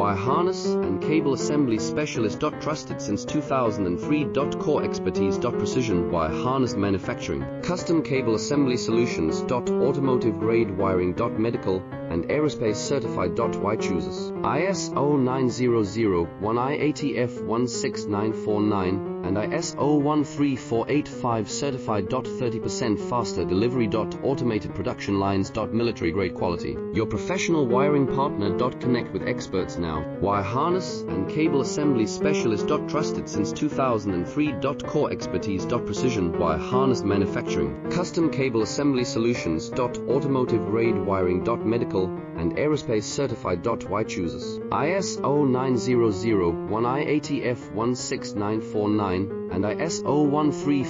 Wire harness and cable assembly specialist. Trusted since 2003. Core expertise. Precision wire harness manufacturing. Custom cable assembly solutions. Automotive grade wiring. Medical and aerospace certified. Why chooses ISO 9001 IATF 16949 and ISO 13485 certified. 30% faster delivery. Automated production lines. Military grade quality. Your professional wiring partner. Connect with experts now. Wire harness and cable assembly specialist. Trusted since 2003. Core expertise. Precision wire harness manufacturing. Custom cable assembly solutions. Automotive grade wiring. Medical and aerospace certified. Why chooses ISO 9001 IATF 16949 and ISO 13485